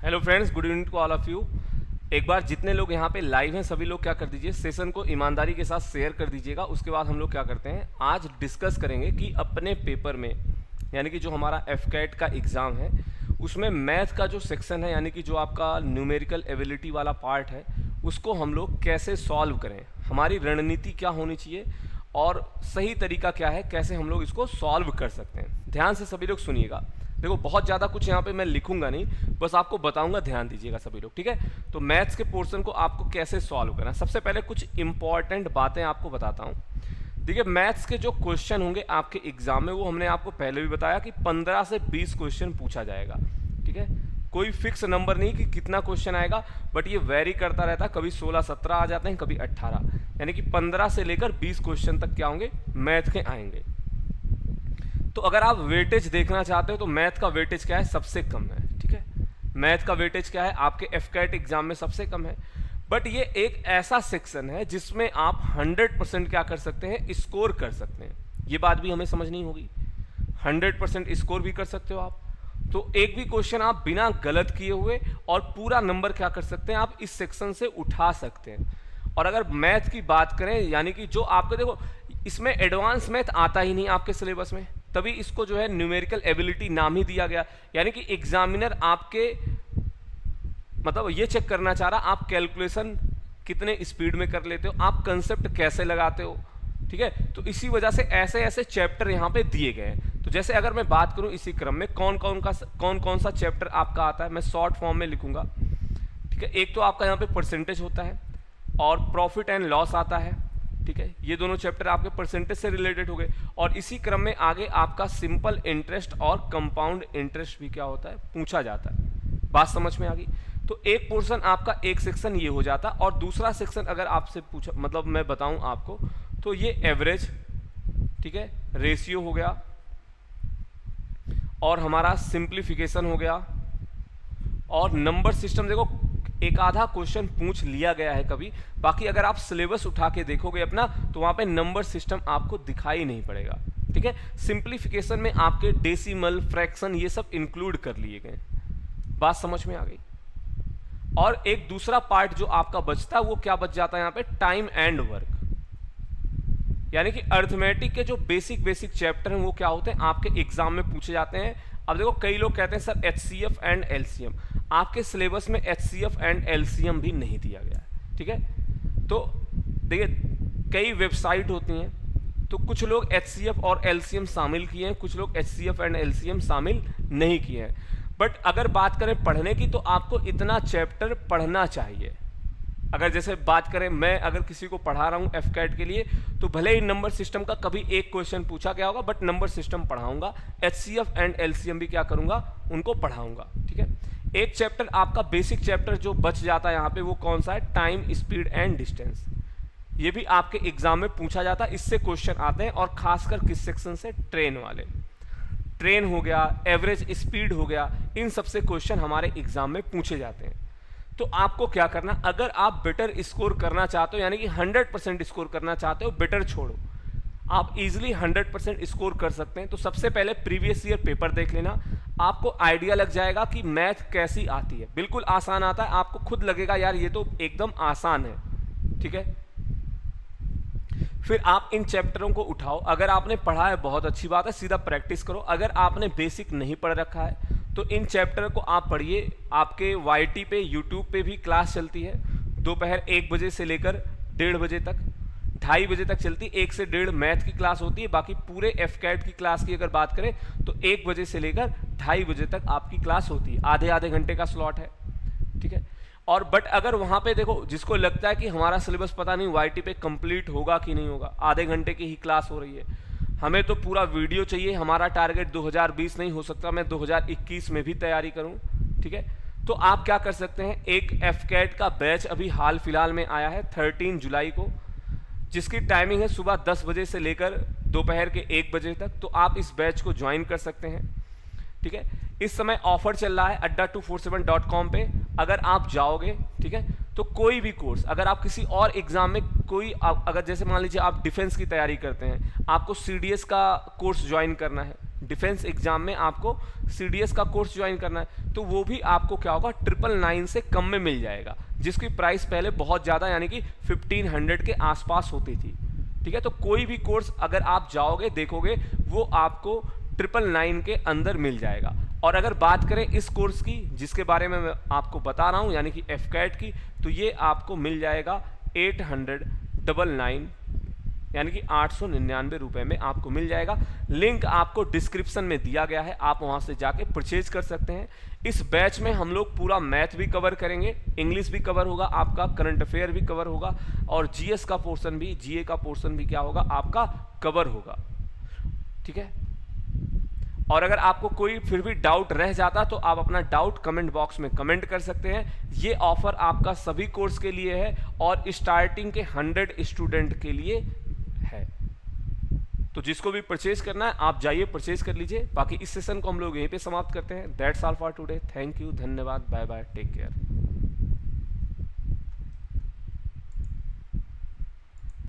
Hello friends, good evening to all of you. एक बार जितने लोग यहाँ पे लाइव हैं सभी लोग क्या कर दीजिए, सेशन को ईमानदारी के साथ शेयर कर दीजिएगा। उसके बाद हम लोग क्या करते हैं, आज डिस्कस करेंगे कि अपने पेपर में यानी कि जो हमारा एफकैट का एग्ज़ाम है उसमें मैथ का जो सेक्शन है यानी कि जो आपका न्यूमेरिकल एबिलिटी वाला पार्ट है उसको हम लोग कैसे सॉल्व करें, हमारी रणनीति क्या होनी चाहिए और सही तरीका क्या है, कैसे हम लोग इसको सॉल्व कर सकते हैं। ध्यान से सभी लोग सुनिएगा। देखो बहुत ज़्यादा कुछ यहाँ पे मैं लिखूंगा नहीं, बस आपको बताऊंगा, ध्यान दीजिएगा सभी लोग, ठीक है। तो मैथ्स के पोर्शन को आपको कैसे सॉल्व करना, सबसे पहले कुछ इंपॉर्टेंट बातें आपको बताता हूँ। देखिए मैथ्स के जो क्वेश्चन होंगे आपके एग्जाम में वो हमने आपको पहले भी बताया कि 15 से 20 क्वेश्चन पूछा जाएगा, ठीक है। कोई फिक्स नंबर नहीं कि कितना क्वेश्चन आएगा, बट ये वेरी करता रहता है, कभी 16-17 आ जाते हैं, कभी 18, यानी कि 15 से लेकर 20 क्वेश्चन तक क्या होंगे, मैथ के आएंगे। तो अगर आप वेटेज देखना चाहते हो तो मैथ का वेटेज क्या है, सबसे कम है, ठीक है। मैथ का वेटेज क्या है आपके एफकैट एग्जाम में सबसे कम है। बट ये एक ऐसा सेक्शन है जिसमें आप 100% क्या कर सकते हैं, स्कोर कर सकते हैं। ये बात भी हमें समझनी होगी, 100% स्कोर भी कर सकते हो आप। तो एक भी क्वेश्चन आप बिना गलत किए हुए और पूरा नंबर क्या कर सकते हैं, आप इस सेक्शन से उठा सकते हैं। और अगर मैथ की बात करें यानी कि जो आपको देखो इसमें एडवांस मैथ आता ही नहीं आपके सिलेबस में, तभी इसको जो है न्यूमेरिकल एबिलिटी नाम ही दिया गया। यानी कि एग्जामिनर आपके मतलब ये चेक करना चाह रहा आप कैलकुलेशन कितने स्पीड में कर लेते हो, आप कंसेप्ट कैसे लगाते हो, ठीक है। तो इसी वजह से ऐसे ऐसे चैप्टर यहाँ पे दिए गए हैं। तो जैसे अगर मैं बात करूँ इसी क्रम में कौन कौन सा चैप्टर आपका आता है, मैं शॉर्ट फॉर्म में लिखूंगा, ठीक है। एक तो आपका यहाँ पे परसेंटेज होता है और प्रॉफिट एंड लॉस आता है, ठीक है। ये दोनों चैप्टर आपके परसेंटेज से रिलेटेड हो गए। और इसी क्रम में आगे आपका सिंपल इंटरेस्ट और कंपाउंड इंटरेस्ट भी क्या होता है, पूछा जाता है। बात समझ में आ गई। तो एक पोर्शन आपका, एक सेक्शन ये हो जाता, और दूसरा सेक्शन अगर आपसे पूछा मतलब मैं बताऊं आपको तो ये एवरेज, ठीक है, रेशियो हो गया और हमारा सिंप्लीफिकेशन हो गया और नंबर सिस्टम। देखो एक आधा क्वेश्चन पूछ लिया गया है कभी, बाकी अगर आप सिलेबस उठा के देखोगे अपना तो वहां पे नंबर सिस्टम आपको दिखाई नहीं पड़ेगा, ठीक है। सिंप्लीफिकेशन में आपके डेसिमल, फ्रैक्शन ये सब इंक्लूड कर लिए गए। बात समझ में आ गई। और एक दूसरा पार्ट जो आपका बचता है वो क्या बच जाता है यहाँ पे, टाइम एंड वर्क, यानी कि अर्थमेटिक के जो बेसिक चैप्टर हैं वो क्या होते हैं आपके एग्जाम में पूछे जाते हैं। अब देखो कई लोग कहते हैं सर एचसीएफ एंड एलसीएम, आपके सिलेबस में एचसीएफ एंड एलसीएम भी नहीं दिया गया है, ठीक है। तो देखिए कई वेबसाइट होती हैं तो कुछ लोग एचसीएफ और एलसीएम शामिल किए हैं, कुछ लोग एचसीएफ एंड एलसीएम शामिल नहीं किए हैं। बट अगर बात करें पढ़ने की तो आपको इतना चैप्टर पढ़ना चाहिए। अगर जैसे बात करें, मैं अगर किसी को पढ़ा रहा हूं एफकैट के लिए तो भले ही नंबर सिस्टम का कभी एक क्वेश्चन पूछा गया होगा, बट नंबर सिस्टम पढ़ाऊंगा, एचसीएफ एंड एलसीएम भी क्या करूंगा, उनको पढ़ाऊंगा, ठीक है। एक चैप्टर आपका बेसिक चैप्टर जो बच जाता है यहाँ पे वो कौन सा है, टाइम, स्पीड एंड डिस्टेंस। ये भी आपके एग्जाम में पूछा जाता है, इससे क्वेश्चन आते हैं और खासकर किस सेक्शन से, ट्रेन वाले। ट्रेन हो गया, एवरेज स्पीड हो गया, इन सबसे क्वेश्चन हमारे एग्जाम में पूछे जाते हैं। तो आपको क्या करना, अगर आप बेटर स्कोर करना चाहते हो यानी कि 100% स्कोर करना चाहते हो, बेटर छोड़ो, आप इजीली 100% स्कोर कर सकते हैं। तो सबसे पहले प्रीवियस ईयर पेपर देख लेना, आपको आइडिया लग जाएगा कि मैथ कैसी आती है। बिल्कुल आसान आता है, आपको खुद लगेगा यार ये तो एकदम आसान है, ठीक है। फिर आप इन चैप्टरों को उठाओ, अगर आपने पढ़ा है बहुत अच्छी बात है, सीधा प्रैक्टिस करो। अगर आपने बेसिक नहीं पढ़ रखा है तो इन चैप्टर को आप पढ़िए। आपके वाईटी पे, यूट्यूब पे भी क्लास चलती है, दोपहर 1 बजे से लेकर 1:30 बजे तक, 2:30 बजे तक चलती है। 1 से 1:30 मैथ की क्लास होती है, बाकी पूरे एफकैट की क्लास की अगर बात करें तो 1 बजे से लेकर 2:30 बजे तक आपकी क्लास होती है, आधे घंटे का स्लॉट है, ठीक है। और बट अगर वहां पे देखो जिसको लगता है कि हमारा सिलेबस पता नहीं वाईटी पे कंप्लीट होगा कि नहीं होगा, आधे घंटे की ही क्लास हो रही है, हमें तो पूरा वीडियो चाहिए, हमारा टारगेट 2020 नहीं हो सकता, मैं 2021 में भी तैयारी करूं, ठीक है। तो आप क्या कर सकते हैं, एक एफकैट का बैच अभी हाल फिलहाल में आया है 13 जुलाई को, जिसकी टाइमिंग है सुबह 10 बजे से लेकर दोपहर के 1 बजे तक। तो आप इस बैच को ज्वाइन कर सकते हैं, ठीक है। इस समय ऑफर चल रहा है adda247.com पे, अगर आप जाओगे, ठीक है, तो कोई भी कोर्स, अगर आप किसी और एग्जाम में कोई अगर जैसे मान लीजिए आप डिफेंस की तैयारी करते हैं, आपको सीडीएस का कोर्स ज्वाइन करना है, डिफेंस एग्जाम में आपको CDS का कोर्स ज्वाइन करना है, तो वो भी आपको क्या होगा 999 से कम में मिल जाएगा, जिसकी प्राइस पहले बहुत ज़्यादा यानी कि 1500 के आसपास होती थी। ठीक है, तो कोई भी कोर्स अगर आप जाओगे देखोगे वो आपको 999 के अंदर मिल जाएगा। और अगर बात करें इस कोर्स की जिसके बारे में मैं आपको बता रहा हूं यानी कि FCAT की, तो ये आपको मिल जाएगा 899 यानी कि 899 रुपए में आपको मिल जाएगा। लिंक आपको डिस्क्रिप्शन में दिया गया है, आप वहां से जाके परचेज कर सकते हैं। इस बैच में हम लोग पूरा मैथ भी कवर करेंगे, इंग्लिश भी कवर होगा आपका, करंट अफेयर भी कवर होगा और GS का पोर्शन भी, GA का पोर्शन भी क्या होगा आपका कवर होगा। ठीक है, और अगर आपको कोई फिर भी डाउट रह जाता तो आप अपना डाउट कमेंट बॉक्स में कमेंट कर सकते हैं। ये ऑफर आपका सभी कोर्स के लिए है और स्टार्टिंग के 100 स्टूडेंट के लिए है। तो जिसको भी परचेज करना है आप जाइए परचेज कर लीजिए। बाकी इस सेशन को हम लोग यहीं पे समाप्त करते हैं। That's all for today. Thank you, धन्यवाद, बाय बाय, टेक केयर।